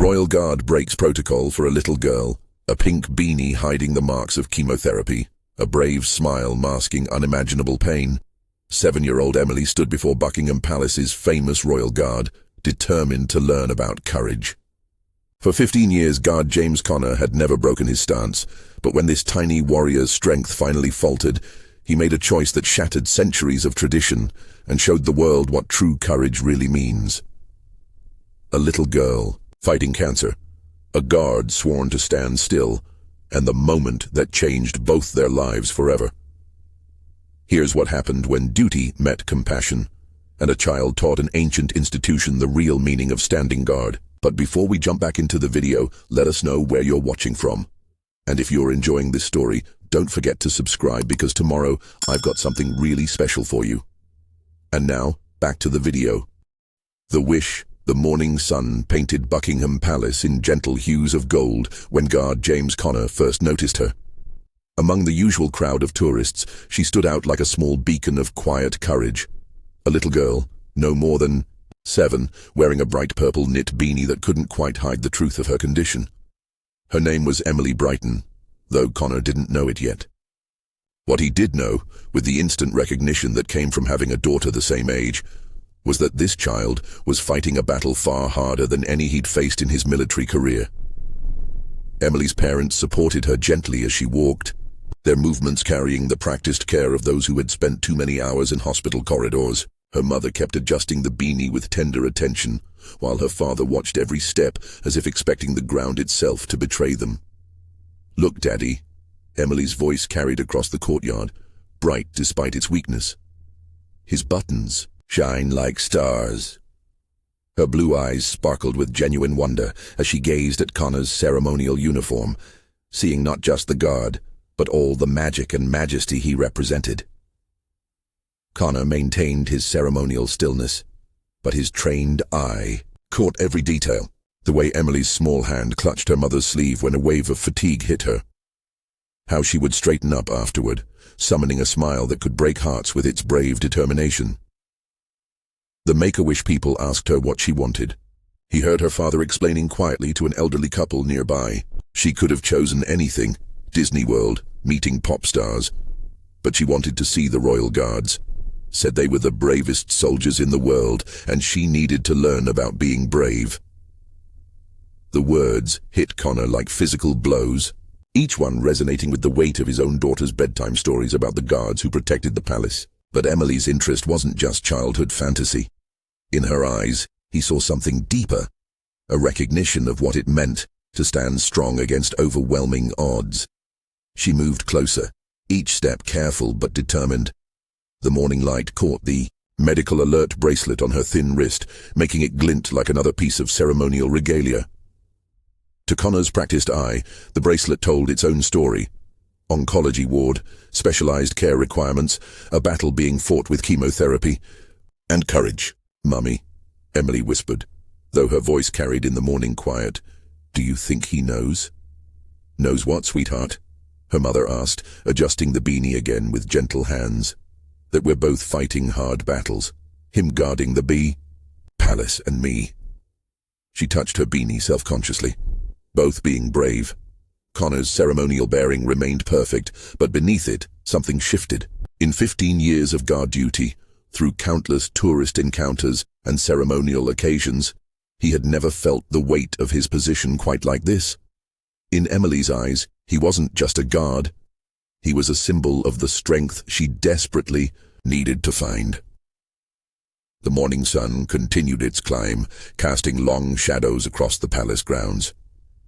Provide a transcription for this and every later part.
Royal Guard breaks protocol for a little girl, a pink beanie hiding the marks of chemotherapy, a brave smile masking unimaginable pain. 7-year-old Emily stood before Buckingham Palace's famous Royal Guard, determined to learn about courage. For 15 years, Guard James Connor had never broken his stance, but when this tiny warrior's strength finally faltered, he made a choice that shattered centuries of tradition and showed the world what true courage really means. A little girl, fighting cancer, a guard sworn to stand still, and the moment that changed both their lives forever. Here's what happened when duty met compassion, and a child taught an ancient institution the real meaning of standing guard. But before we jump back into the video, let us know where you're watching from. And if you're enjoying this story, don't forget to subscribe because tomorrow I've got something really special for you. And now, back to the video. The wish. The morning sun painted Buckingham Palace in gentle hues of gold when Guard James Connor first noticed her. Among the usual crowd of tourists, she stood out like a small beacon of quiet courage. A little girl, no more than 7, wearing a bright purple knit beanie that couldn't quite hide the truth of her condition. Her name was Emily Brighton, though Connor didn't know it yet. What he did know, with the instant recognition that came from having a daughter the same age, was that this child was fighting a battle far harder than any he'd faced in his military career. Emily's parents supported her gently as she walked, their movements carrying the practiced care of those who had spent too many hours in hospital corridors. Her mother kept adjusting the beanie with tender attention, while her father watched every step as if expecting the ground itself to betray them. "Look, Daddy," Emily's voice carried across the courtyard, bright despite its weakness. "His buttons shine like stars." Her blue eyes sparkled with genuine wonder as she gazed at Connor's ceremonial uniform, seeing not just the guard, but all the magic and majesty he represented. Connor maintained his ceremonial stillness, but his trained eye caught every detail, the way Emily's small hand clutched her mother's sleeve when a wave of fatigue hit her. How she would straighten up afterward, summoning a smile that could break hearts with its brave determination. The Make-A-Wish people asked her what she wanted. He heard her father explaining quietly to an elderly couple nearby. She could have chosen anything, Disney World, meeting pop stars, but she wanted to see the Royal Guards. Said they were the bravest soldiers in the world, and she needed to learn about being brave. The words hit Connor like physical blows, each one resonating with the weight of his own daughter's bedtime stories about the guards who protected the palace. But Emily's interest wasn't just childhood fantasy. In her eyes, he saw something deeper, a recognition of what it meant to stand strong against overwhelming odds. She moved closer, each step careful but determined. The morning light caught the medical alert bracelet on her thin wrist, making it glint like another piece of ceremonial regalia. To Connor's practiced eye, the bracelet told its own story. Oncology ward, specialized care requirements, a battle being fought with chemotherapy, and courage. "Mummy," Emily whispered, though her voice carried in the morning quiet. "Do you think he knows?" "Knows what, sweetheart?" her mother asked, adjusting the beanie again with gentle hands. "That we're both fighting hard battles, him guarding the palace and me." She touched her beanie self-consciously, both being brave. Connor's ceremonial bearing remained perfect, but beneath it, something shifted. In 15 years of guard duty, through countless tourist encounters and ceremonial occasions, he had never felt the weight of his position quite like this. In Emily's eyes, he wasn't just a guard. He was a symbol of the strength she desperately needed to find. The morning sun continued its climb, casting long shadows across the palace grounds.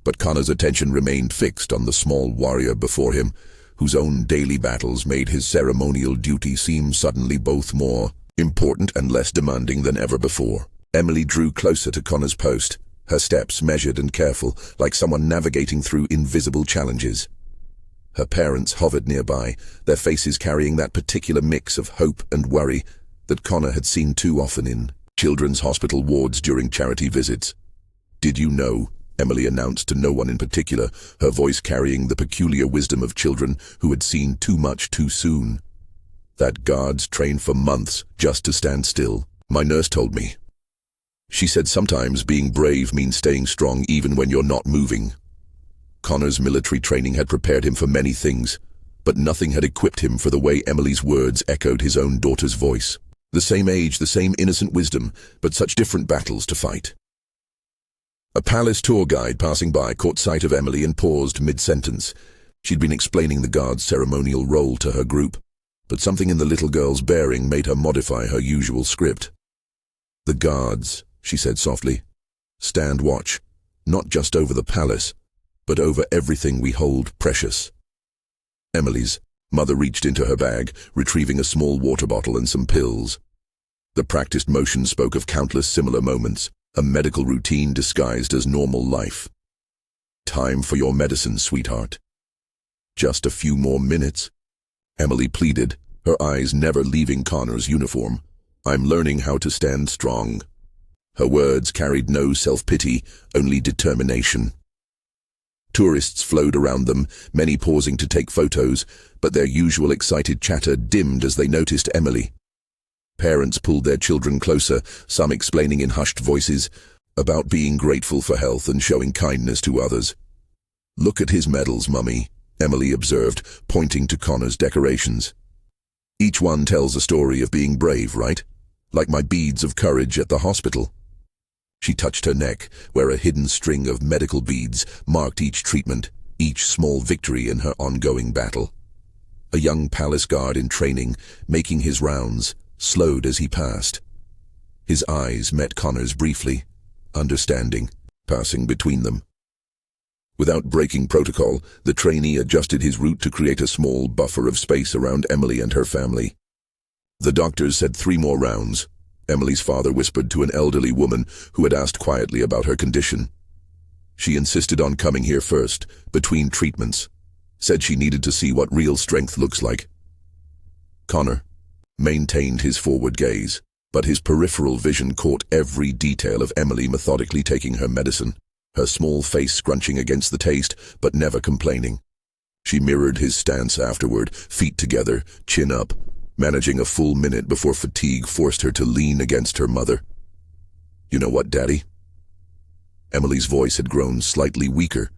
But Connor's attention remained fixed on the small warrior before him, whose own daily battles made his ceremonial duty seem suddenly both more important and less demanding than ever before. Emily drew closer to Connor's post, her steps measured and careful, like someone navigating through invisible challenges. Her parents hovered nearby, their faces carrying that particular mix of hope and worry that Connor had seen too often in children's hospital wards during charity visits. "Did you know?" Emily announced to no one in particular, her voice carrying the peculiar wisdom of children who had seen too much too soon. "That guards train for months just to stand still. My nurse told me." She said sometimes being brave means staying strong even when you're not moving. Connor's military training had prepared him for many things, but nothing had equipped him for the way Emily's words echoed his own daughter's voice. The same age, the same innocent wisdom, but such different battles to fight. A palace tour guide passing by caught sight of Emily and paused mid-sentence. She'd been explaining the guard's ceremonial role to her group, but something in the little girl's bearing made her modify her usual script. "The guards," she said softly, "stand watch, not just over the palace, but over everything we hold precious." Emily's mother reached into her bag, retrieving a small water bottle and some pills. The practiced motion spoke of countless similar moments, a medical routine disguised as normal life. "Time for your medicine, sweetheart." "Just a few more minutes," Emily pleaded, her eyes never leaving Connor's uniform. "I'm learning how to stand strong." Her words carried no self-pity, only determination. Tourists flowed around them, many pausing to take photos, but their usual excited chatter dimmed as they noticed Emily. Parents pulled their children closer, some explaining in hushed voices about being grateful for health and showing kindness to others. "Look at his medals, Mummy," Emily observed, pointing to Connor's decorations. "Each one tells a story of being brave, right? Like my beads of courage at the hospital." She touched her neck, where a hidden string of medical beads marked each treatment, each small victory in her ongoing battle. A young palace guard in training, making his rounds, slowed as he passed. His eyes met Connor's briefly, understanding, passing between them. Without breaking protocol, the trainee adjusted his route to create a small buffer of space around Emily and her family. The doctors said 3 more rounds. Emily's father whispered to an elderly woman who had asked quietly about her condition. She insisted on coming here first, between treatments. Said she needed to see what real strength looks like. Connor maintained his forward gaze, but his peripheral vision caught every detail of Emily methodically taking her medicine, her small face scrunching against the taste, but never complaining. She mirrored his stance afterward, feet together, chin up, managing a full minute before fatigue forced her to lean against her mother. "You know what, Daddy?" Emily's voice had grown slightly weaker,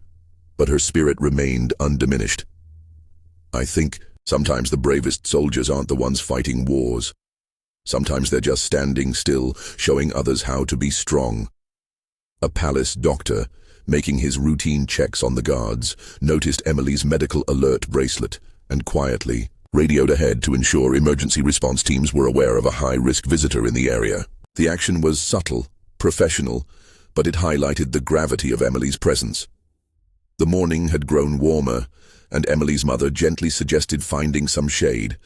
but her spirit remained undiminished. "I think sometimes the bravest soldiers aren't the ones fighting wars. Sometimes they're just standing still, showing others how to be strong." A palace doctor, making his routine checks on the guards, noticed Emily's medical alert bracelet and quietly radioed ahead to ensure emergency response teams were aware of a high-risk visitor in the area. The action was subtle, professional, but it highlighted the gravity of Emily's presence. The morning had grown warmer, and Emily's mother gently suggested finding some shade,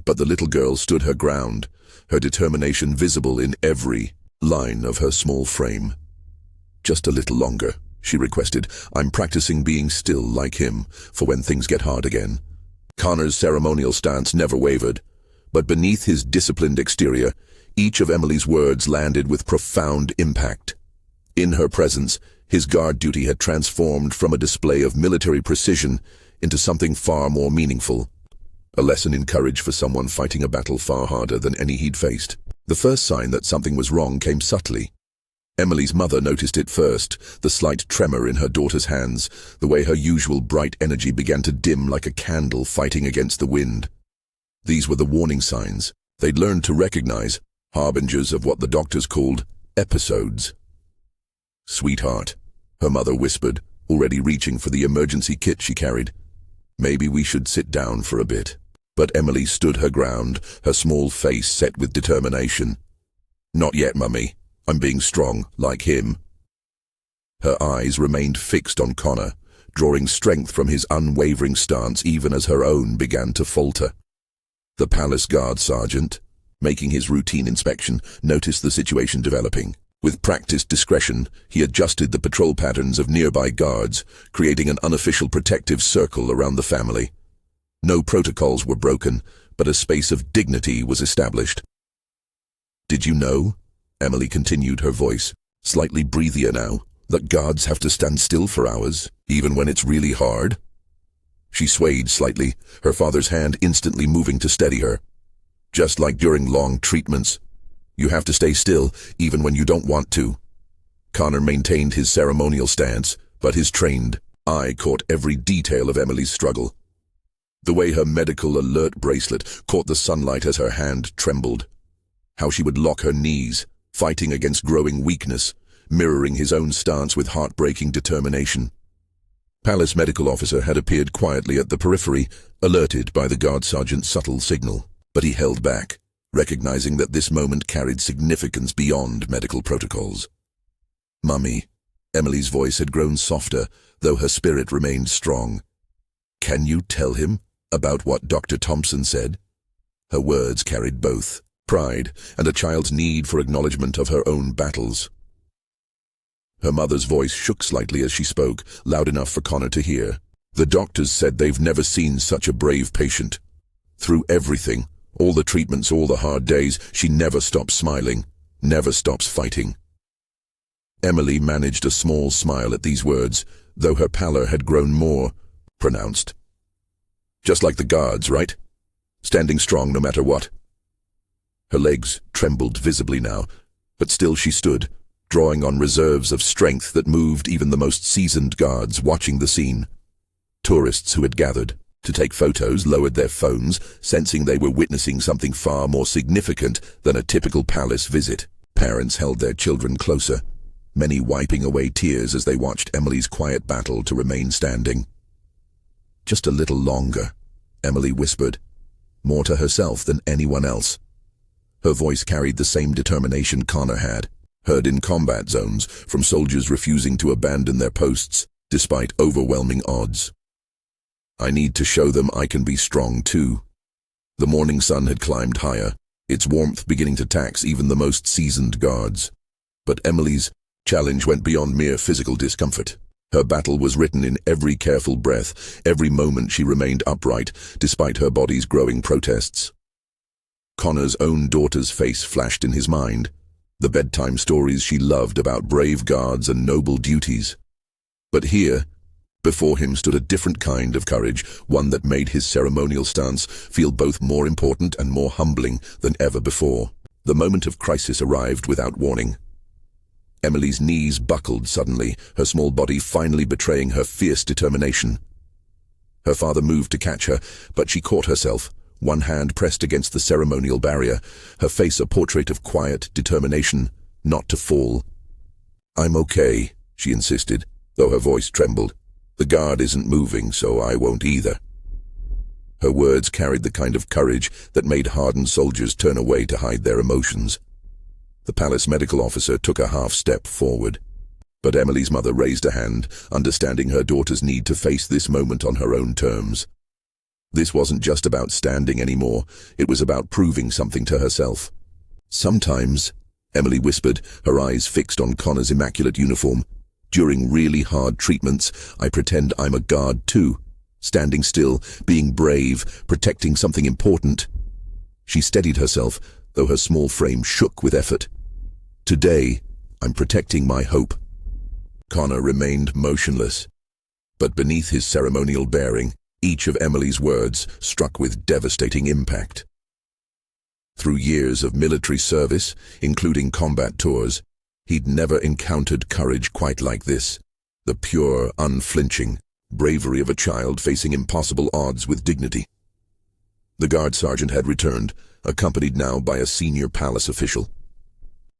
but the little girl stood her ground, her determination visible in every line of her small frame. "Just a little longer," she requested. "I'm practicing being still like him for when things get hard again." Connor's ceremonial stance never wavered, but beneath his disciplined exterior, each of Emily's words landed with profound impact. In her presence, his guard duty had transformed from a display of military precision into something far more meaningful. A lesson in courage for someone fighting a battle far harder than any he'd faced. The first sign that something was wrong came subtly. Emily's mother noticed it first, the slight tremor in her daughter's hands, the way her usual bright energy began to dim like a candle fighting against the wind. These were the warning signs they'd learned to recognize, harbingers of what the doctors called episodes. "Sweetheart," her mother whispered, already reaching for the emergency kit she carried. "Maybe we should sit down for a bit." But Emily stood her ground, her small face set with determination. "Not yet, Mummy. I'm being strong, like him." Her eyes remained fixed on Connor, drawing strength from his unwavering stance even as her own began to falter. The palace guard sergeant, making his routine inspection, noticed the situation developing. With practiced discretion, he adjusted the patrol patterns of nearby guards, creating an unofficial protective circle around the family. No protocols were broken, but a space of dignity was established. "Did you know," Emily continued, her voice slightly breathier now, "that guards have to stand still for hours, even when it's really hard?" She swayed slightly, her father's hand instantly moving to steady her. "Just like during long treatments. You have to stay still, even when you don't want to." Connor maintained his ceremonial stance, but his trained eye caught every detail of Emily's struggle. The way her medical alert bracelet caught the sunlight as her hand trembled. How she would lock her knees, fighting against growing weakness, mirroring his own stance with heartbreaking determination. Palace medical officer had appeared quietly at the periphery, alerted by the guard sergeant's subtle signal, but he held back, recognizing that this moment carried significance beyond medical protocols. "Mummy," Emily's voice had grown softer, though her spirit remained strong. "Can you tell him about what Dr. Thompson said?" Her words carried both pride and a child's need for acknowledgement of her own battles. Her mother's voice shook slightly as she spoke, loud enough for Connor to hear. "The doctors said they've never seen such a brave patient. Through everything, all the treatments, all the hard days, she never stops smiling, never stops fighting." Emily managed a small smile at these words, though her pallor had grown more pronounced. "Just like the guards, right? Standing strong no matter what." Her legs trembled visibly now, but still she stood, drawing on reserves of strength that moved even the most seasoned guards watching the scene. Tourists who had gathered to take photos lowered their phones, sensing they were witnessing something far more significant than a typical palace visit. Parents held their children closer, many wiping away tears as they watched Emily's quiet battle to remain standing. "Just a little longer," Emily whispered, more to herself than anyone else. Her voice carried the same determination Connor had, heard in combat zones from soldiers refusing to abandon their posts despite overwhelming odds. "I need to show them I can be strong too." The morning sun had climbed higher, its warmth beginning to tax even the most seasoned guards. But Emily's challenge went beyond mere physical discomfort. Her battle was written in every careful breath, every moment she remained upright, despite her body's growing protests. Connor's own daughter's face flashed in his mind, the bedtime stories she loved about brave guards and noble duties. But here, before him stood a different kind of courage, one that made his ceremonial stance feel both more important and more humbling than ever before. The moment of crisis arrived without warning. Emily's knees buckled suddenly, her small body finally betraying her fierce determination. Her father moved to catch her, but she caught herself, one hand pressed against the ceremonial barrier, her face a portrait of quiet determination, not to fall. "I'm okay," she insisted, though her voice trembled. "The guard isn't moving, so I won't either." Her words carried the kind of courage that made hardened soldiers turn away to hide their emotions. The palace medical officer took a half-step forward, but Emily's mother raised a hand, understanding her daughter's need to face this moment on her own terms. This wasn't just about standing anymore, it was about proving something to herself. "Sometimes," Emily whispered, her eyes fixed on Connor's immaculate uniform, "during really hard treatments, I pretend I'm a guard too, standing still, being brave, protecting something important." She steadied herself, though her small frame shook with effort. "Today, I'm protecting my hope." Connor remained motionless, but beneath his ceremonial bearing, each of Emily's words struck with devastating impact. Through years of military service, including combat tours, he'd never encountered courage quite like this, the pure, unflinching bravery of a child facing impossible odds with dignity. The guard sergeant had returned, accompanied now by a senior palace official.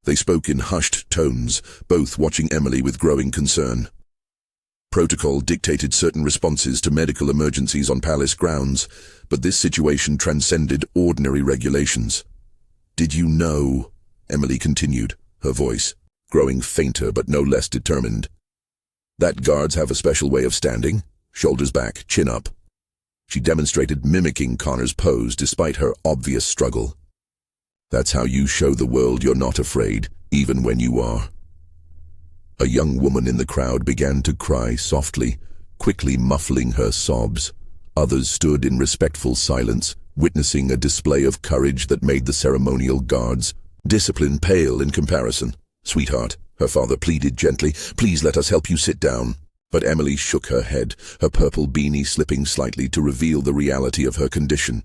They spoke in hushed tones, both watching Emily with growing concern. Protocol dictated certain responses to medical emergencies on palace grounds, but this situation transcended ordinary regulations. "Did you know?" Emily continued, her voice growing fainter but no less determined. "That guards have a special way of standing, shoulders back, chin up." She demonstrated mimicking Connor's pose despite her obvious struggle. "That's how you show the world you're not afraid, even when you are." A young woman in the crowd began to cry softly, quickly muffling her sobs. Others stood in respectful silence, witnessing a display of courage that made the ceremonial guards' discipline pale in comparison. "Sweetheart," her father pleaded gently, "please let us help you sit down." But Emily shook her head, her purple beanie slipping slightly to reveal the reality of her condition.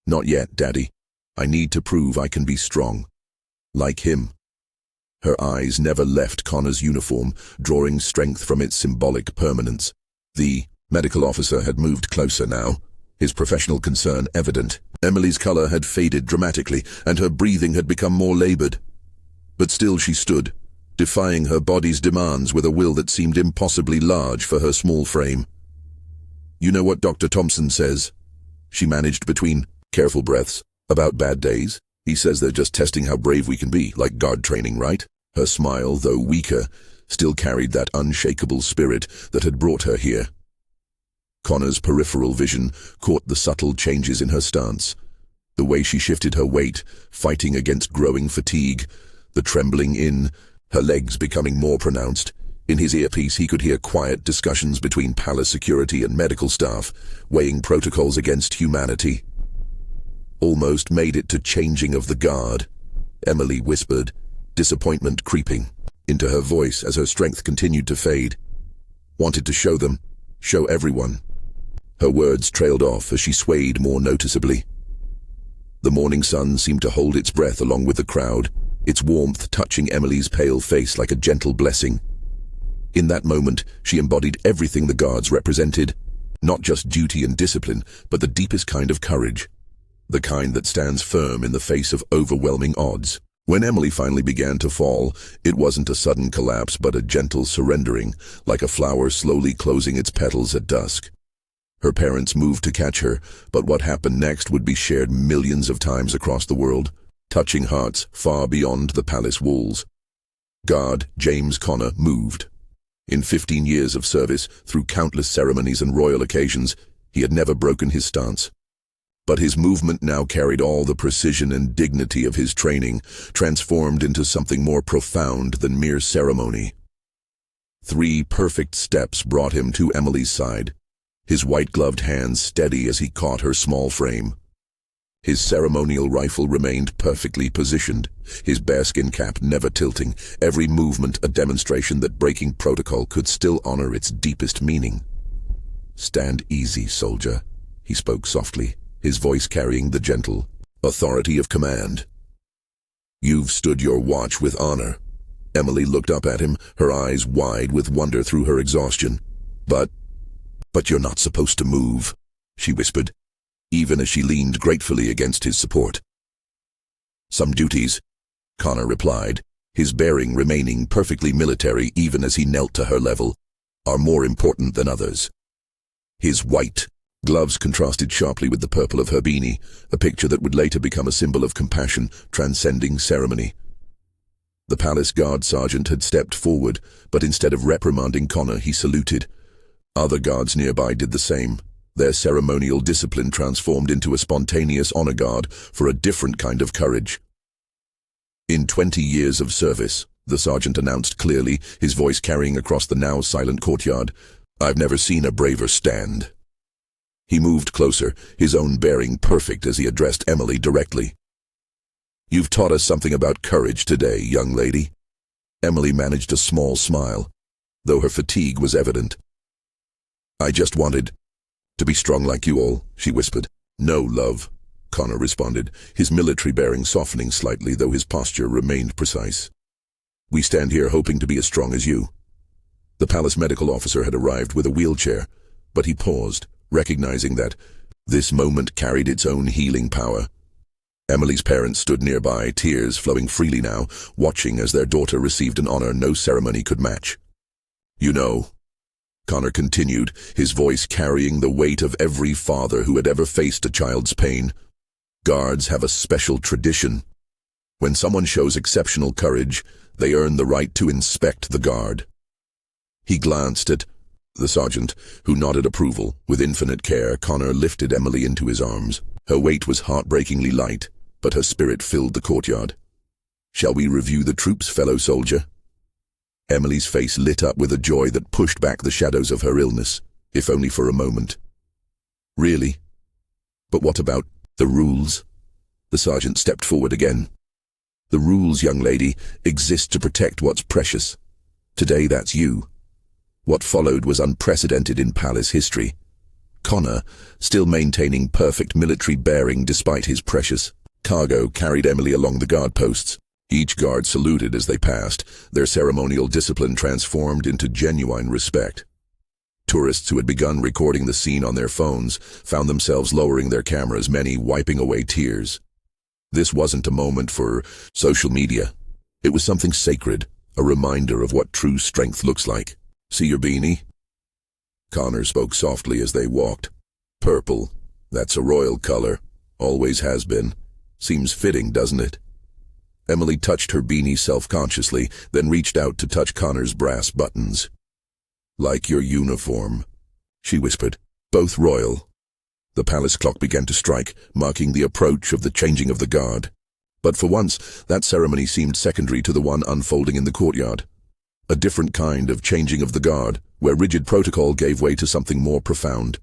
"Not yet, Daddy. I need to prove I can be strong. Like him." Her eyes never left Connor's uniform, drawing strength from its symbolic permanence. The medical officer had moved closer now, his professional concern evident. Emily's color had faded dramatically, and her breathing had become more labored. But still she stood, defying her body's demands with a will that seemed impossibly large for her small frame. "You know what Dr. Thompson says?" She managed between careful breaths. "About bad days? He says they're just testing how brave we can be, like guard training, right?" Her smile, though weaker, still carried that unshakable spirit that had brought her here. Connor's peripheral vision caught the subtle changes in her stance. The way she shifted her weight, fighting against growing fatigue, the trembling in, her legs becoming more pronounced. In his earpiece he could hear quiet discussions between palace security and medical staff, weighing protocols against humanity. "Almost made it to changing of the guard," Emily whispered, disappointment creeping into her voice as her strength continued to fade. "Wanted to show them, show everyone." Her words trailed off as she swayed more noticeably. The morning sun seemed to hold its breath along with the crowd, its warmth touching Emily's pale face like a gentle blessing. In that moment, she embodied everything the guards represented, not just duty and discipline, but the deepest kind of courage, the kind that stands firm in the face of overwhelming odds. When Emily finally began to fall, it wasn't a sudden collapse but a gentle surrendering, like a flower slowly closing its petals at dusk. Her parents moved to catch her, but what happened next would be shared millions of times across the world, touching hearts far beyond the palace walls. Guard James Connor moved. In 15 years of service, through countless ceremonies and royal occasions, he had never broken his stance. But his movement now carried all the precision and dignity of his training, transformed into something more profound than mere ceremony. 3 perfect steps brought him to Emily's side, his white-gloved hands steady as he caught her small frame. His ceremonial rifle remained perfectly positioned, his bearskin cap never tilting, every movement a demonstration that breaking protocol could still honor its deepest meaning. "Stand easy, soldier," he spoke softly, his voice carrying the gentle authority of command. "You've stood your watch with honor." Emily looked up at him, her eyes wide with wonder through her exhaustion. But you're not supposed to move," she whispered, even as she leaned gratefully against his support. "Some duties," Connor replied, his bearing remaining perfectly military even as he knelt to her level, "are more important than others." His white gloves contrasted sharply with the purple of her beanie, a picture that would later become a symbol of compassion, transcending ceremony. The palace guard sergeant had stepped forward, but instead of reprimanding Connor, he saluted. Other guards nearby did the same, their ceremonial discipline transformed into a spontaneous honor guard for a different kind of courage. "In 20 years of service," the sergeant announced clearly, his voice carrying across the now silent courtyard, "I've never seen a braver stand." He moved closer, his own bearing perfect as he addressed Emily directly. "You've taught us something about courage today, young lady." Emily managed a small smile, though her fatigue was evident. "I just wanted to be strong like you all," she whispered. "No, love," Connor responded, his military bearing softening slightly, though his posture remained precise. "We stand here hoping to be as strong as you." The palace medical officer had arrived with a wheelchair, but he paused, recognizing that this moment carried its own healing power. Emily's parents stood nearby, tears flowing freely now, watching as their daughter received an honor no ceremony could match. "You know," Connor continued, his voice carrying the weight of every father who had ever faced a child's pain, "guards have a special tradition. When someone shows exceptional courage, they earn the right to inspect the guard." He glanced at the sergeant, who nodded approval. With infinite care, Connor lifted Emily into his arms. Her weight was heartbreakingly light, but her spirit filled the courtyard. "Shall we review the troops, fellow soldier?" Emily's face lit up with a joy that pushed back the shadows of her illness, if only for a moment. "Really? But what about the rules?" The sergeant stepped forward again. "The rules, young lady, exist to protect what's precious. Today that's you." What followed was unprecedented in palace history. Connor, still maintaining perfect military bearing despite his precious cargo, carried Emily along the guard posts. Each guard saluted as they passed, their ceremonial discipline transformed into genuine respect. Tourists who had begun recording the scene on their phones found themselves lowering their cameras, many wiping away tears. This wasn't a moment for social media. It was something sacred, a reminder of what true strength looks like. "See your beanie?" Connor spoke softly as they walked. "Purple. That's a royal color. Always has been. Seems fitting, doesn't it?" Emily touched her beanie self-consciously, then reached out to touch Connor's brass buttons. "Like your uniform," she whispered. "Both royal." The palace clock began to strike, marking the approach of the changing of the guard. But for once, that ceremony seemed secondary to the one unfolding in the courtyard. A different kind of changing of the guard, where rigid protocol gave way to something more profound.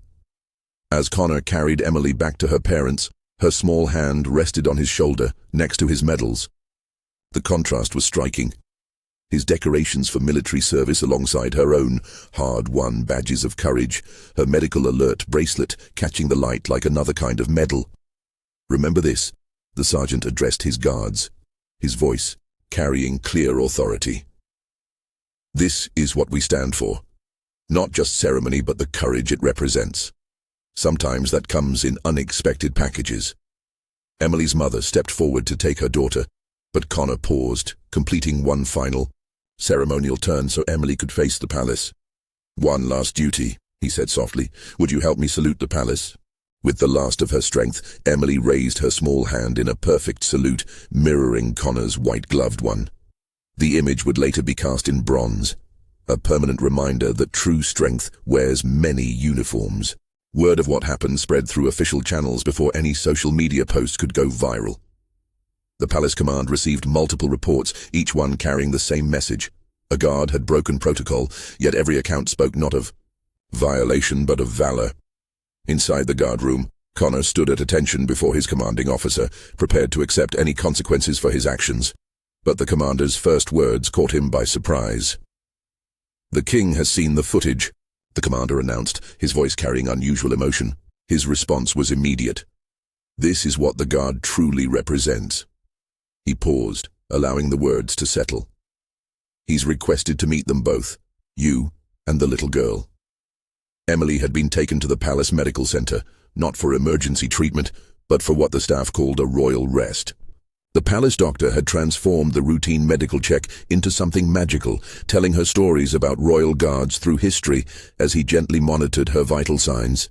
As Connor carried Emily back to her parents, her small hand rested on his shoulder, next to his medals. The contrast was striking. His decorations for military service alongside her own hard-won badges of courage, her medical alert bracelet catching the light like another kind of medal. "Remember this," the sergeant addressed his guards, his voice carrying clear authority. "This is what we stand for. Not just ceremony, but the courage it represents. Sometimes that comes in unexpected packages." Emily's mother stepped forward to take her daughter, but Connor paused, completing one final ceremonial turn so Emily could face the palace. "One last duty," he said softly. "Would you help me salute the palace?" With the last of her strength, Emily raised her small hand in a perfect salute, mirroring Connor's white-gloved one. The image would later be cast in bronze, a permanent reminder that true strength wears many uniforms. Word of what happened spread through official channels before any social media post could go viral. The palace command received multiple reports, each one carrying the same message. A guard had broken protocol, yet every account spoke not of violation but of valor. Inside the guard room, Connor stood at attention before his commanding officer, prepared to accept any consequences for his actions. But the commander's first words caught him by surprise. "The king has seen the footage," the commander announced, his voice carrying unusual emotion. His response was immediate. "This is what the guard truly represents." He paused, allowing the words to settle. "He's requested to meet them both, you and the little girl." Emily had been taken to the palace medical center, not for emergency treatment, but for what the staff called a royal rest. The palace doctor had transformed the routine medical check into something magical, telling her stories about royal guards through history as he gently monitored her vital signs.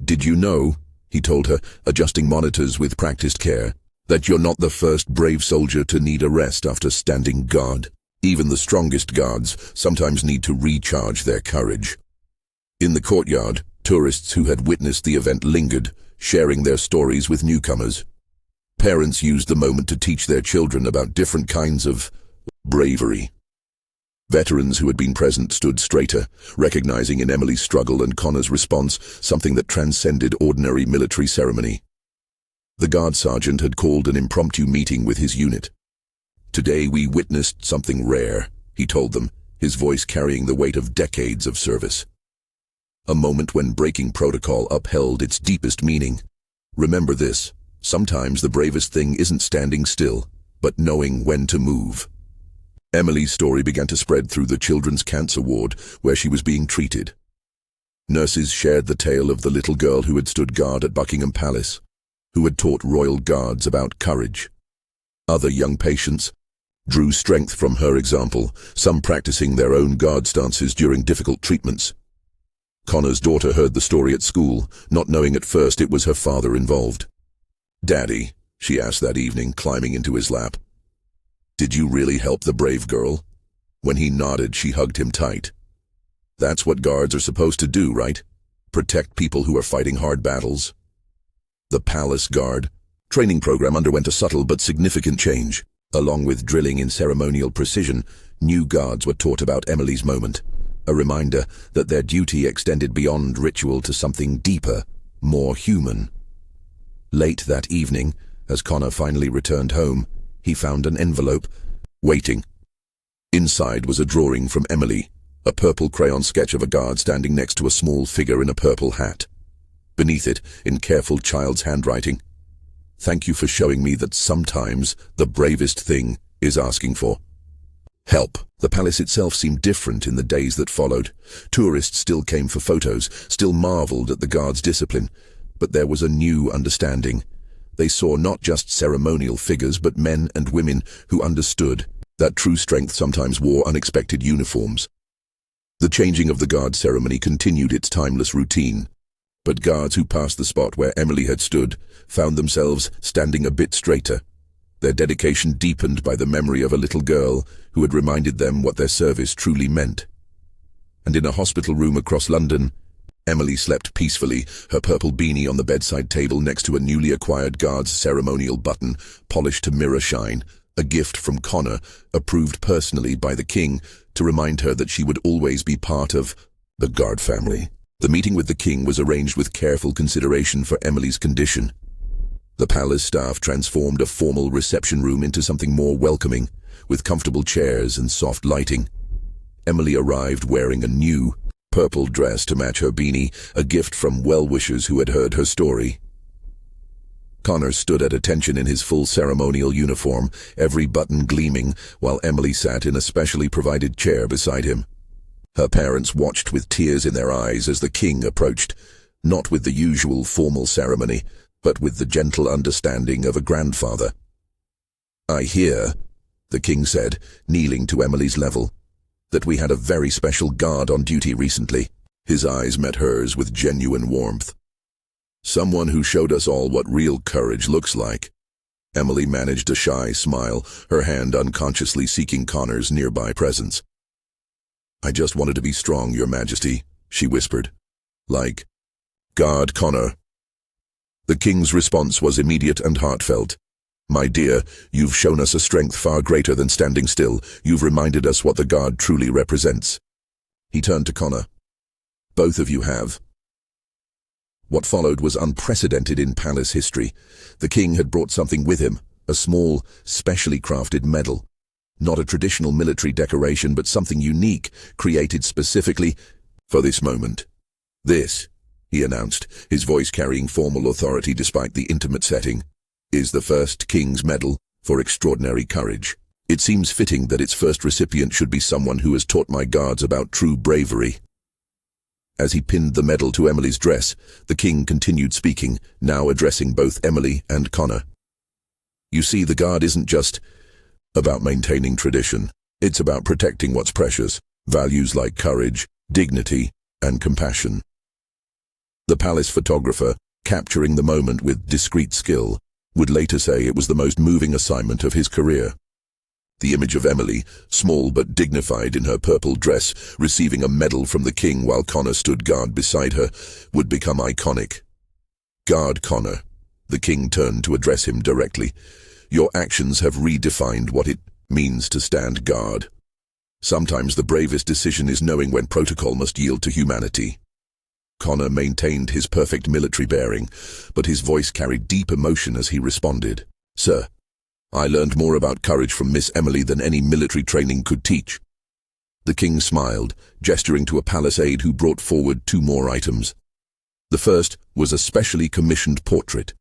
"Did you know," he told her, adjusting monitors with practiced care, "that you're not the first brave soldier to need a rest after standing guard? Even the strongest guards sometimes need to recharge their courage." In the courtyard, tourists who had witnessed the event lingered, sharing their stories with newcomers. Parents used the moment to teach their children about different kinds of bravery. Veterans who had been present stood straighter, recognizing in Emily's struggle and Connor's response something that transcended ordinary military ceremony. The guard sergeant had called an impromptu meeting with his unit. "Today we witnessed something rare," he told them, his voice carrying the weight of decades of service. "A moment when breaking protocol upheld its deepest meaning. Remember this, sometimes the bravest thing isn't standing still, but knowing when to move." Emily's story began to spread through the children's cancer ward where she was being treated. Nurses shared the tale of the little girl who had stood guard at Buckingham Palace, who had taught royal guards about courage. Other young patients drew strength from her example, some practicing their own guard stances during difficult treatments. Connor's daughter heard the story at school, not knowing at first it was her father involved. "Daddy," she asked that evening, climbing into his lap, "did you really help the brave girl?" When he nodded, she hugged him tight. "That's what guards are supposed to do, right? Protect people who are fighting hard battles." The Palace Guard training program underwent a subtle but significant change. Along with drilling in ceremonial precision, new guards were taught about Emily's moment, a reminder that their duty extended beyond ritual to something deeper, more human. Late that evening, as Connor finally returned home, he found an envelope waiting. Inside was a drawing from Emily, a purple crayon sketch of a guard standing next to a small figure in a purple hat. Beneath it, in careful child's handwriting, "Thank you for showing me that sometimes the bravest thing is asking for help. The palace itself seemed different in the days that followed. Tourists still came for photos, still marveled at the guards' discipline, but there was a new understanding. They saw not just ceremonial figures, but men and women who understood that true strength sometimes wore unexpected uniforms. The changing of the guard ceremony continued its timeless routine, but guards who passed the spot where Emily had stood found themselves standing a bit straighter, their dedication deepened by the memory of a little girl who had reminded them what their service truly meant. And in a hospital room across London, Emily slept peacefully, her purple beanie on the bedside table next to a newly acquired guard's ceremonial button, polished to mirror shine, a gift from Connor, approved personally by the king, to remind her that she would always be part of the guard family. The meeting with the king was arranged with careful consideration for Emily's condition. The palace staff transformed a formal reception room into something more welcoming, with comfortable chairs and soft lighting. Emily arrived wearing a new, purple dress to match her beanie, a gift from well-wishers who had heard her story. Connor stood at attention in his full ceremonial uniform, every button gleaming, while Emily sat in a specially provided chair beside him. Her parents watched with tears in their eyes as the king approached, not with the usual formal ceremony, but with the gentle understanding of a grandfather. "I hear," the king said, kneeling to Emily's level, "that we had a very special guard on duty recently." His eyes met hers with genuine warmth. "Someone who showed us all what real courage looks like." Emily managed a shy smile, her hand unconsciously seeking Connor's nearby presence. "I just wanted to be strong, Your Majesty," she whispered. "Like Guard Connor." The king's response was immediate and heartfelt. "My dear, you've shown us a strength far greater than standing still. You've reminded us what the guard truly represents." He turned to Connor. "Both of you have." What followed was unprecedented in palace history. The king had brought something with him, a small, specially crafted medal. Not a traditional military decoration, but something unique, created specifically for this moment. "This," he announced, his voice carrying formal authority despite the intimate setting, "is the first King's Medal for extraordinary courage. It seems fitting that its first recipient should be someone who has taught my guards about true bravery." As he pinned the medal to Emily's dress, the king continued speaking, now addressing both Emily and Connor. "You see, the guard isn't just about maintaining tradition. It's about protecting what's precious, values like courage, dignity, and compassion." The palace photographer, capturing the moment with discreet skill, would later say it was the most moving assignment of his career. The image of Emily, small but dignified in her purple dress, receiving a medal from the king while Connor stood guard beside her, would become iconic. "Guard Connor," the king turned to address him directly. "Your actions have redefined what it means to stand guard. Sometimes the bravest decision is knowing when protocol must yield to humanity." Connor maintained his perfect military bearing, but his voice carried deep emotion as he responded. "Sir, I learned more about courage from Miss Emily than any military training could teach." The king smiled, gesturing to a palace aide who brought forward 2 more items. The first was a specially commissioned portrait.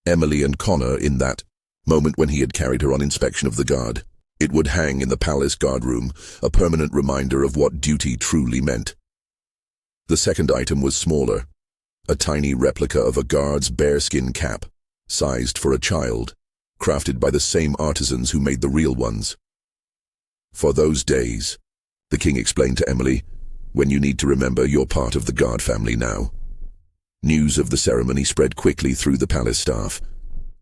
Emily and Connor in that moment when he had carried her on inspection of the guard. It would hang in the palace guard room, a permanent reminder of what duty truly meant. The second item was smaller, a tiny replica of a guard's bearskin cap, sized for a child, crafted by the same artisans who made the real ones. "For those days," the king explained to Emily, "when you need to remember you're part of the guard family now." News of the ceremony spread quickly through the palace staff.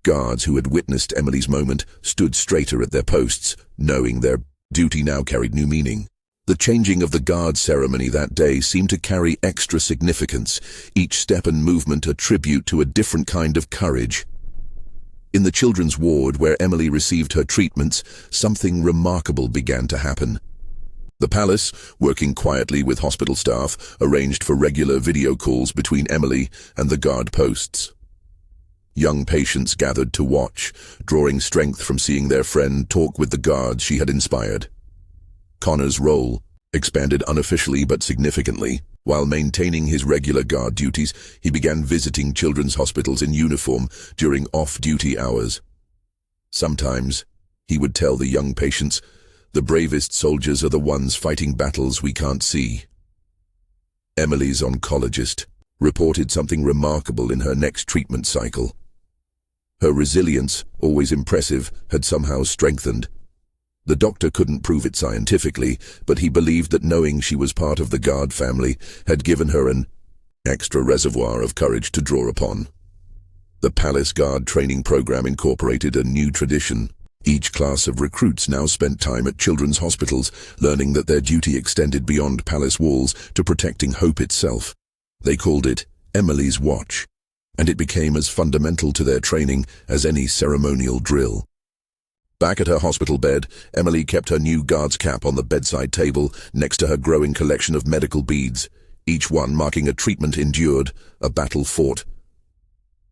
Guards who had witnessed Emily's moment stood straighter at their posts, knowing their duty now carried new meaning. The changing of the guard ceremony that day seemed to carry extra significance, each step and movement a tribute to a different kind of courage. In the children's ward where Emily received her treatments, something remarkable began to happen. The palace, working quietly with hospital staff, arranged for regular video calls between Emily and the guard posts. Young patients gathered to watch, drawing strength from seeing their friend talk with the guards she had inspired. Connor's role expanded unofficially but significantly. While maintaining his regular guard duties, he began visiting children's hospitals in uniform during off-duty hours. Sometimes, He would tell the young patients, "The bravest soldiers are the ones fighting battles we can't see." Emily's oncologist reported something remarkable in her next treatment cycle. Her resilience, always impressive, had somehow strengthened. The doctor couldn't prove it scientifically, but he believed that knowing she was part of the Guard family had given her an extra reservoir of courage to draw upon. The Palace Guard training program incorporated a new tradition. Each class of recruits now spent time at children's hospitals, learning that their duty extended beyond palace walls to protecting hope itself. They called it Emily's Watch, and it became as fundamental to their training as any ceremonial drill. Back at her hospital bed, Emily kept her new guard's cap on the bedside table next to her growing collection of medical beads, each one marking a treatment endured, a battle fought.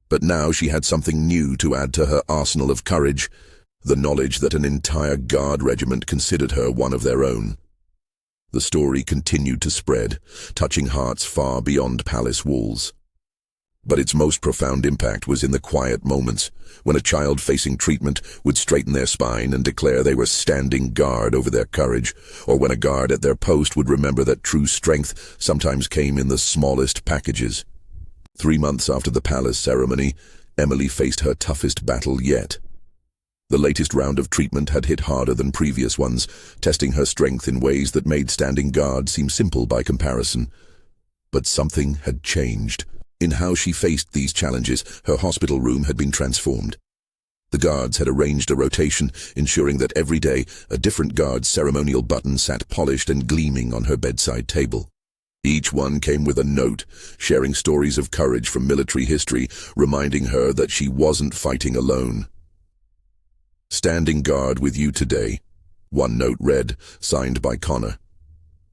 But now she had something new to add to her arsenal of courage, the knowledge that an entire Guard regiment considered her one of their own. The story continued to spread, touching hearts far beyond palace walls. But its most profound impact was in the quiet moments, when a child facing treatment would straighten their spine and declare they were standing guard over their courage, or when a guard at their post would remember that true strength sometimes came in the smallest packages. 3 months after the palace ceremony, Emily faced her toughest battle yet. The latest round of treatment had hit harder than previous ones, testing her strength in ways that made standing guard seem simple by comparison. But something had changed. In how she faced these challenges, her hospital room had been transformed. The guards had arranged a rotation, ensuring that every day a different guard's ceremonial button sat polished and gleaming on her bedside table. Each one came with a note, sharing stories of courage from military history, reminding her that she wasn't fighting alone. "Standing guard with you today," one note read, signed by Connor.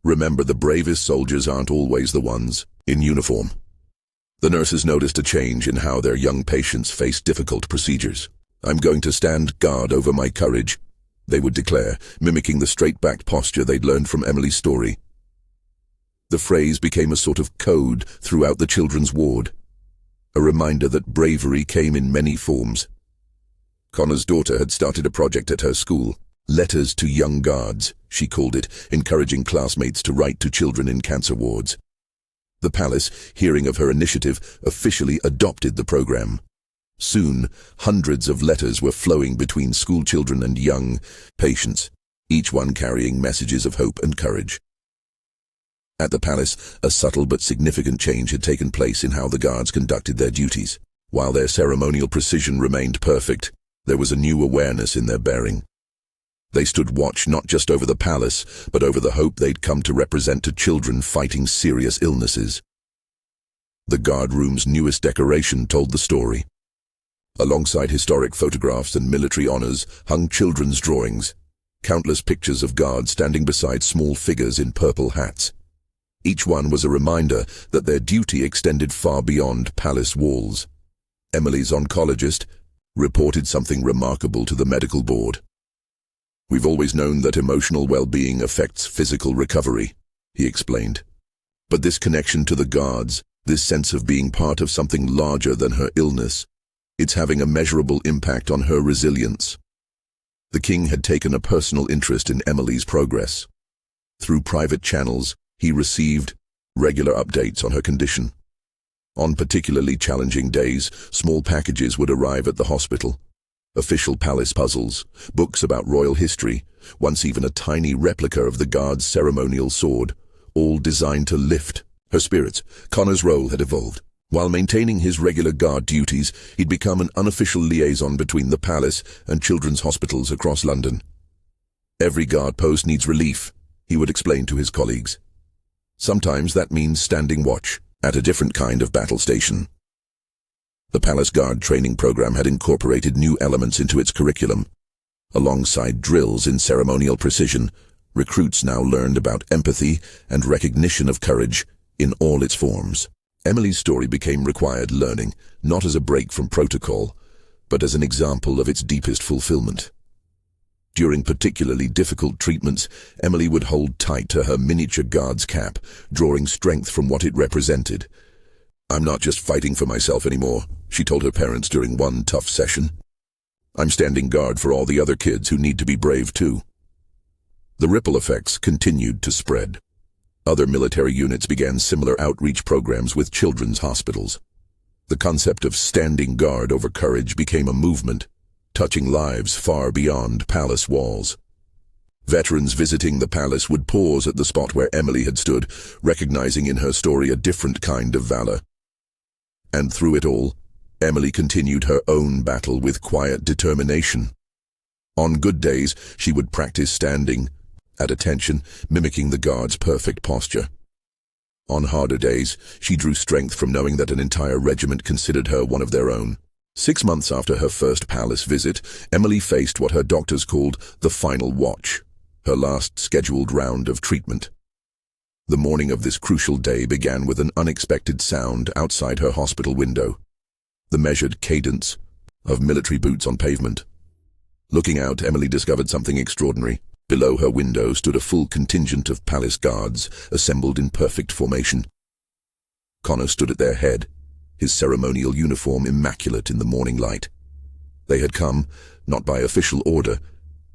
"Remember, the bravest soldiers aren't always the ones in uniform." The nurses noticed a change in how their young patients faced difficult procedures. "I'm going to stand guard over my courage," they would declare, mimicking the straight-backed posture they'd learned from Emily's story. The phrase became a sort of code throughout the children's ward, a reminder that bravery came in many forms. Connor's daughter had started a project at her school, Letters to Young Guards, she called it, encouraging classmates to write to children in cancer wards. The palace, hearing of her initiative, officially adopted the program. Soon, hundreds of letters were flowing between school children and young patients, each one carrying messages of hope and courage. At the palace, a subtle but significant change had taken place in how the guards conducted their duties. While their ceremonial precision remained perfect, there was a new awareness in their bearing. They stood watch not just over the palace, but over the hope they'd come to represent to children fighting serious illnesses. The guard room's newest decoration told the story. Alongside historic photographs and military honors hung children's drawings, countless pictures of guards standing beside small figures in purple hats. Each one was a reminder that their duty extended far beyond palace walls. Emily's oncologist reported something remarkable to the medical board. "We've always known that emotional well-being affects physical recovery," he explained. "But this connection to the guards, this sense of being part of something larger than her illness, it's having a measurable impact on her resilience." The king had taken a personal interest in Emily's progress. Through private channels, he received regular updates on her condition. On particularly challenging days, small packages would arrive at the hospital. Official palace puzzles, books about royal history, once even a tiny replica of the guard's ceremonial sword, all designed to lift her spirits. Connor's role had evolved. While maintaining his regular guard duties, he'd become an unofficial liaison between the palace and children's hospitals across London. "Every guard post needs relief," he would explain to his colleagues. "Sometimes that means standing watch at a different kind of battle station." The Palace Guard training program had incorporated new elements into its curriculum. Alongside drills in ceremonial precision, recruits now learned about empathy and recognition of courage in all its forms. Emily's story became required learning, not as a break from protocol, but as an example of its deepest fulfillment. During particularly difficult treatments, Emily would hold tight to her miniature guard's cap, drawing strength from what it represented. "I'm not just fighting for myself anymore," she told her parents during one tough session. I'm standing guard for all the other kids who need to be brave too. The ripple effects continued to spread. Other military units began similar outreach programs with children's hospitals. The concept of standing guard over courage became a movement, touching lives far beyond palace walls. Veterans visiting the palace would pause at the spot where Emily had stood, recognizing in her story a different kind of valor. And through it all, Emily continued her own battle with quiet determination. On good days, she would practice standing, at attention, mimicking the guard's perfect posture. On harder days, she drew strength from knowing that an entire regiment considered her one of their own. 6 months after her first palace visit, Emily faced what her doctors called the final watch, her last scheduled round of treatment. The morning of this crucial day began with an unexpected sound outside her hospital window, the measured cadence of military boots on pavement. Looking out, Emily discovered something extraordinary. Below her window stood a full contingent of palace guards, assembled in perfect formation. Connor stood at their head, his ceremonial uniform immaculate in the morning light. They had come, not by official order,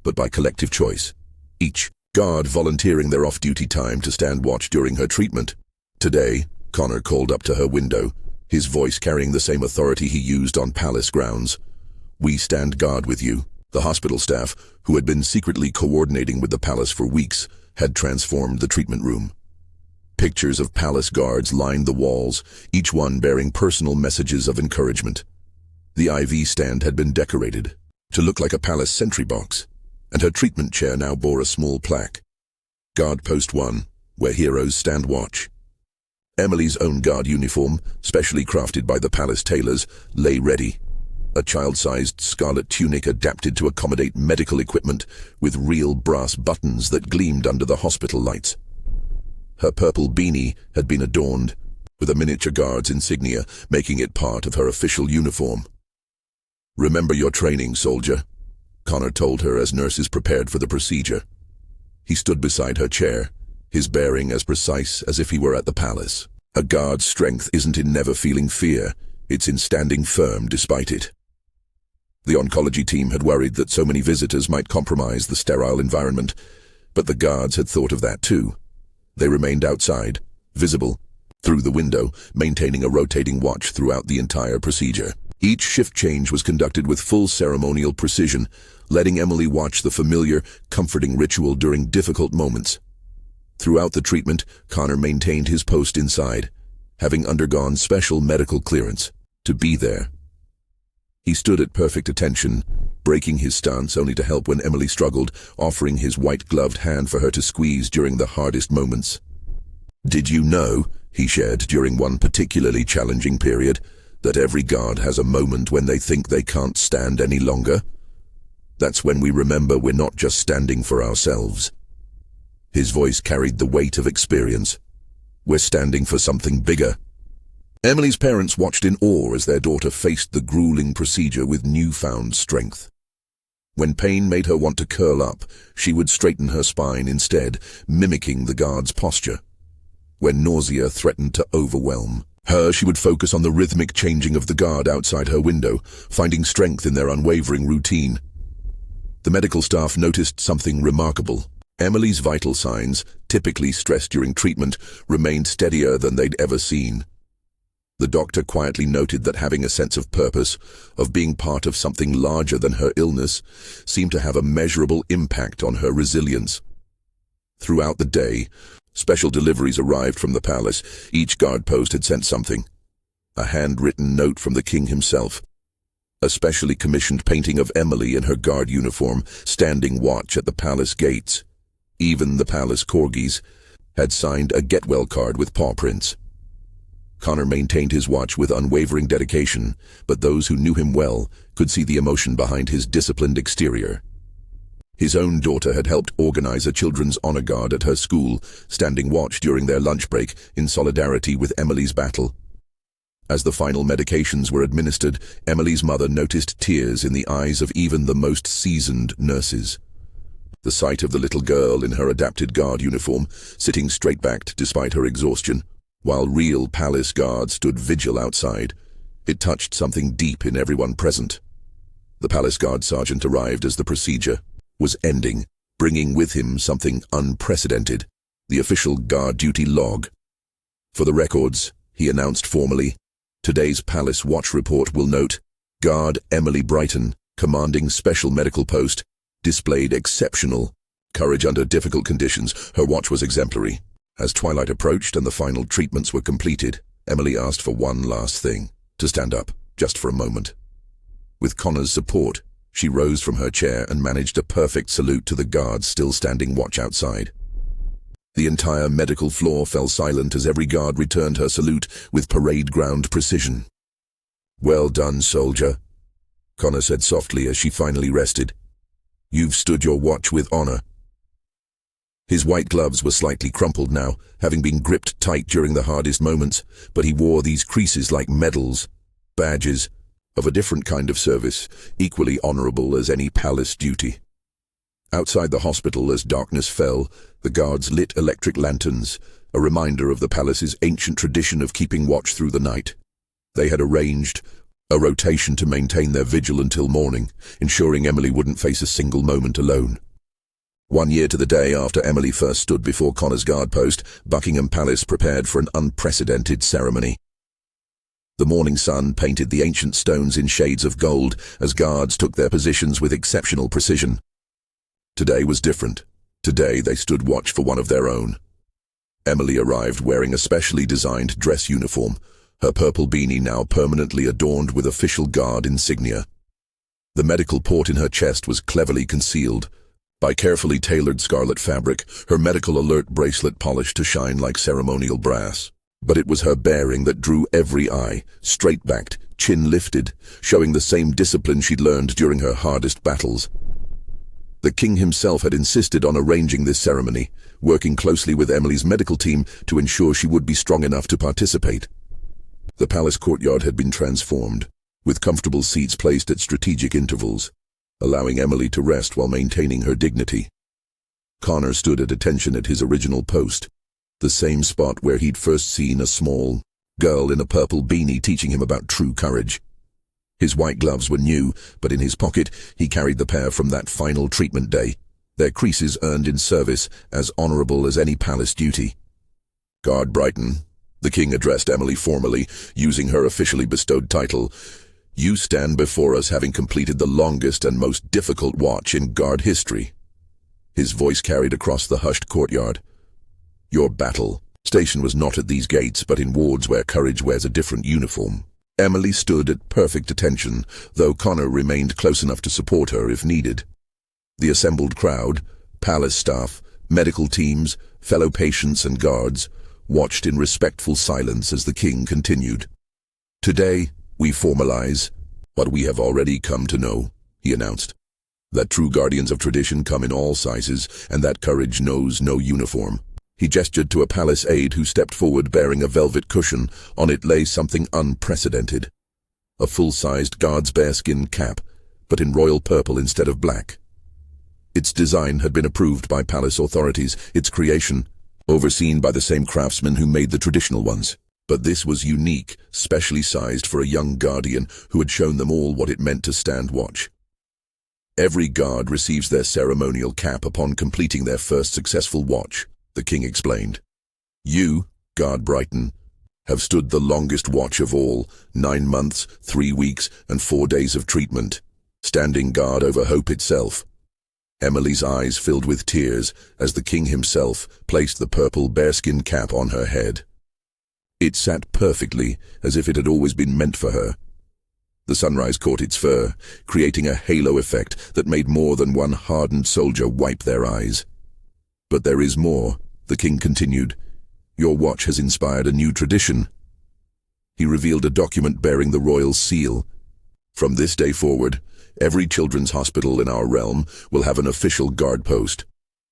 but by collective choice, each guard volunteering their off-duty time to stand watch during her treatment. Today, Connor called up to her window, his voice carrying the same authority he used on palace grounds. "We stand guard with you." The hospital staff, who had been secretly coordinating with the palace for weeks, had transformed the treatment room. Pictures of palace guards lined the walls, each one bearing personal messages of encouragement. The IV stand had been decorated to look like a palace sentry box, and her treatment chair now bore a small plaque. Guard Post 1, where heroes stand watch. Emily's own guard uniform, specially crafted by the palace tailors, lay ready. A child-sized scarlet tunic adapted to accommodate medical equipment with real brass buttons that gleamed under the hospital lights. Her purple beanie had been adorned with a miniature guard's insignia, making it part of her official uniform. "Remember your training, soldier," Connor told her as nurses prepared for the procedure. He stood beside her chair, his bearing as precise as if he were at the palace. A guard's strength isn't in never feeling fear, it's in standing firm despite it. The oncology team had worried that so many visitors might compromise the sterile environment, but the guards had thought of that too. They remained outside, visible, through the window, maintaining a rotating watch throughout the entire procedure. Each shift change was conducted with full ceremonial precision, letting Emily watch the familiar, comforting ritual during difficult moments. Throughout the treatment, Connor maintained his post inside, having undergone special medical clearance to be there. He stood at perfect attention, breaking his stance only to help when Emily struggled, offering his white-gloved hand for her to squeeze during the hardest moments. "Did you know," he shared during one particularly challenging period, "that every guard has a moment when they think they can't stand any longer? That's when we remember we're not just standing for ourselves." His voice carried the weight of experience. "We're standing for something bigger." Emily's parents watched in awe as their daughter faced the grueling procedure with newfound strength. When pain made her want to curl up, she would straighten her spine instead, mimicking the guard's posture. When nausea threatened to overwhelm her, she would focus on the rhythmic changing of the guard outside her window, finding strength in their unwavering routine. The medical staff noticed something remarkable. Emily's vital signs, typically stressed during treatment, remained steadier than they'd ever seen. The doctor quietly noted that having a sense of purpose, of being part of something larger than her illness, seemed to have a measurable impact on her resilience. Throughout the day, special deliveries arrived from the palace. Each guard post had sent something. A handwritten note from the king himself. A specially commissioned painting of Emily in her guard uniform, standing watch at the palace gates. Even the palace corgis had signed a get-well card with paw prints. Connor maintained his watch with unwavering dedication, but those who knew him well could see the emotion behind his disciplined exterior. His own daughter had helped organize a children's honor guard at her school, standing watch during their lunch break in solidarity with Emily's battle. As the final medications were administered, Emily's mother noticed tears in the eyes of even the most seasoned nurses. The sight of the little girl in her adapted guard uniform, sitting straight-backed despite her exhaustion, while real palace guards stood vigil outside, it touched something deep in everyone present. The palace guard sergeant arrived as the procedure was ending, bringing with him something unprecedented, the official guard duty log. For the records, he announced formally, today's palace watch report will note, Guard Emily Brighton, commanding special medical post, displayed exceptional courage under difficult conditions. Her watch was exemplary. As twilight approached and the final treatments were completed, Emily asked for one last thing, to stand up, just for a moment. With Connor's support, she rose from her chair and managed a perfect salute to the guards still standing watch outside. The entire medical floor fell silent as every guard returned her salute with parade ground precision. Well done, soldier, Connor said softly as she finally rested. You've stood your watch with honor. His white gloves were slightly crumpled now, having been gripped tight during the hardest moments, but he wore these creases like medals, badges, of a different kind of service, equally honorable as any palace duty. Outside the hospital, as darkness fell, the guards lit electric lanterns, a reminder of the palace's ancient tradition of keeping watch through the night. They had arranged a rotation to maintain their vigil until morning, ensuring Emily wouldn't face a single moment alone. 1 year to the day after Emily first stood before Connor's guard post, Buckingham Palace prepared for an unprecedented ceremony. The morning sun painted the ancient stones in shades of gold as guards took their positions with exceptional precision. Today was different. Today they stood watch for one of their own. Emily arrived wearing a specially designed dress uniform, her purple beanie now permanently adorned with official guard insignia. The medical port in her chest was cleverly concealed by carefully tailored scarlet fabric, her medical alert bracelet polished to shine like ceremonial brass. But it was her bearing that drew every eye, straight-backed, chin lifted, showing the same discipline she'd learned during her hardest battles. The king himself had insisted on arranging this ceremony, working closely with Emily's medical team to ensure she would be strong enough to participate. The palace courtyard had been transformed, with comfortable seats placed at strategic intervals, allowing Emily to rest while maintaining her dignity. Connor stood at attention at his original post, the same spot where he'd first seen a small girl in a purple beanie teaching him about true courage. His white gloves were new, but in his pocket he carried the pair from that final treatment day, their creases earned in service, as honorable as any palace duty. Guard Brighton, the king addressed Emily formally, using her officially bestowed title. You stand before us having completed the longest and most difficult watch in guard history. His voice carried across the hushed courtyard. Your battle station was not at these gates, but in wards where courage wears a different uniform. Emily stood at perfect attention, though Connor remained close enough to support her if needed. The assembled crowd, palace staff, medical teams, fellow patients and guards, watched in respectful silence as the king continued. Today, we formalize what we have already come to know, he announced. That true guardians of tradition come in all sizes, and that courage knows no uniform. He gestured to a palace aide who stepped forward bearing a velvet cushion. On it lay something unprecedented. A full-sized guard's bearskin cap, but in royal purple instead of black. Its design had been approved by palace authorities, its creation overseen by the same craftsmen who made the traditional ones. But this was unique, specially sized for a young guardian who had shown them all what it meant to stand watch. Every guard receives their ceremonial cap upon completing their first successful watch, the king explained. You, Guard Brighton, have stood the longest watch of all, 9 months, 3 weeks, and 4 days of treatment, standing guard over hope itself. Emily's eyes filled with tears as the king himself placed the purple bearskin cap on her head. It sat perfectly, as if it had always been meant for her. The sunrise caught its fur, creating a halo effect that made more than one hardened soldier wipe their eyes. But there is more, the king continued. Your watch has inspired a new tradition. He revealed a document bearing the royal seal. From this day forward, every children's hospital in our realm will have an official guard post,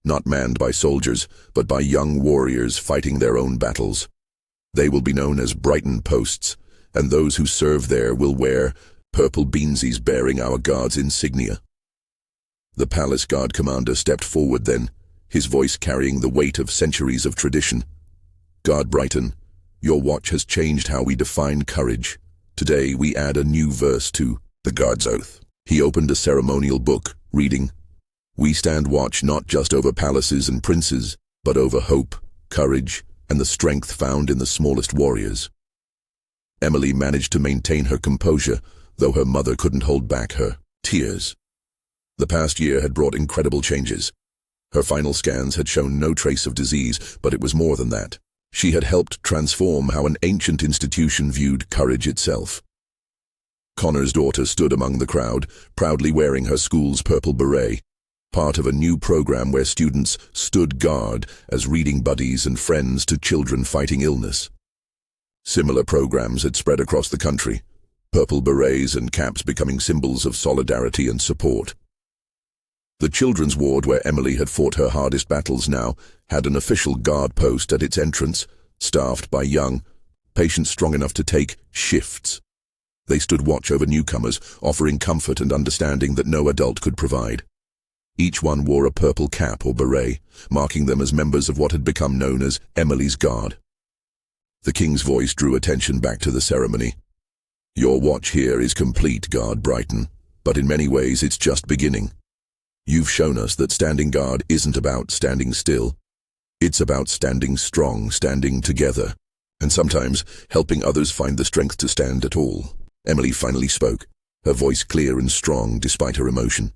not manned by soldiers, but by young warriors fighting their own battles. They will be known as Brighton posts, and those who serve there will wear purple beansies bearing our guard's insignia. The palace guard commander stepped forward then, his voice carrying the weight of centuries of tradition. Guard Brighton, your watch has changed how we define courage. Today we add a new verse to the guard's oath. He opened a ceremonial book, reading, "We stand watch not just over palaces and princes, but over hope, courage, and the strength found in the smallest warriors." Emily managed to maintain her composure, though her mother couldn't hold back her tears. The past year had brought incredible changes. Her final scans had shown no trace of disease, but it was more than that. She had helped transform how an ancient institution viewed courage itself. Connor's daughter stood among the crowd, proudly wearing her school's purple beret, part of a new program where students stood guard as reading buddies and friends to children fighting illness. Similar programs had spread across the country, purple berets and caps becoming symbols of solidarity and support. The children's ward where Emily had fought her hardest battles now had an official guard post at its entrance, staffed by young patients strong enough to take shifts. They stood watch over newcomers, offering comfort and understanding that no adult could provide. Each one wore a purple cap or beret, marking them as members of what had become known as Emily's Guard. The king's voice drew attention back to the ceremony. "Your watch here is complete, Guard Brighton, but in many ways it's just beginning. You've shown us that standing guard isn't about standing still. It's about standing strong, standing together, and sometimes helping others find the strength to stand at all." Emily finally spoke, her voice clear and strong despite her emotion.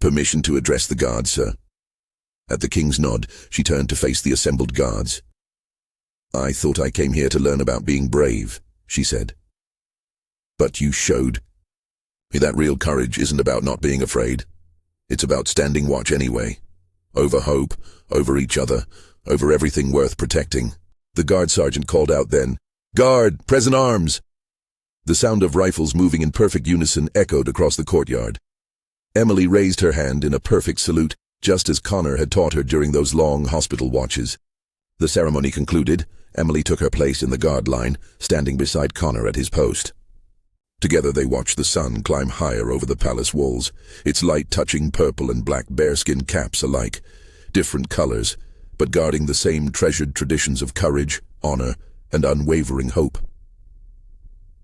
"Permission to address the guards, sir." At the king's nod, she turned to face the assembled guards. "I thought I came here to learn about being brave," she said. "But you showed me that real courage isn't about not being afraid. It's about standing watch anyway. Over hope, over each other, over everything worth protecting." The guard sergeant called out then, "Guard, present arms!" The sound of rifles moving in perfect unison echoed across the courtyard. Emily raised her hand in a perfect salute, just as Connor had taught her during those long hospital watches. The ceremony concluded, Emily took her place in the guard line, standing beside Connor at his post. Together they watched the sun climb higher over the palace walls, its light touching purple and black bearskin caps alike, different colors, but guarding the same treasured traditions of courage, honor, and unwavering hope.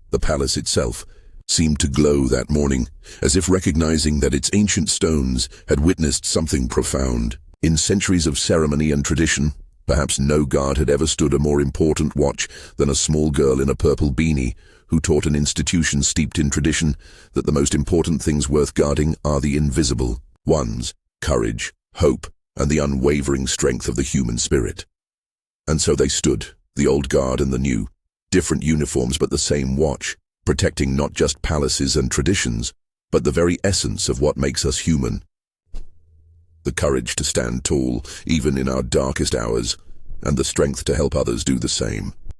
The palace itself seemed to glow that morning, as if recognizing that its ancient stones had witnessed something profound. In centuries of ceremony and tradition, perhaps no guard had ever stood a more important watch than a small girl in a purple beanie, who taught an institution steeped in tradition that the most important things worth guarding are the invisible ones: courage, hope, and the unwavering strength of the human spirit. And so they stood, the old guard and the new, different uniforms but the same watch, protecting not just palaces and traditions, but the very essence of what makes us human. The courage to stand tall, even in our darkest hours, and the strength to help others do the same.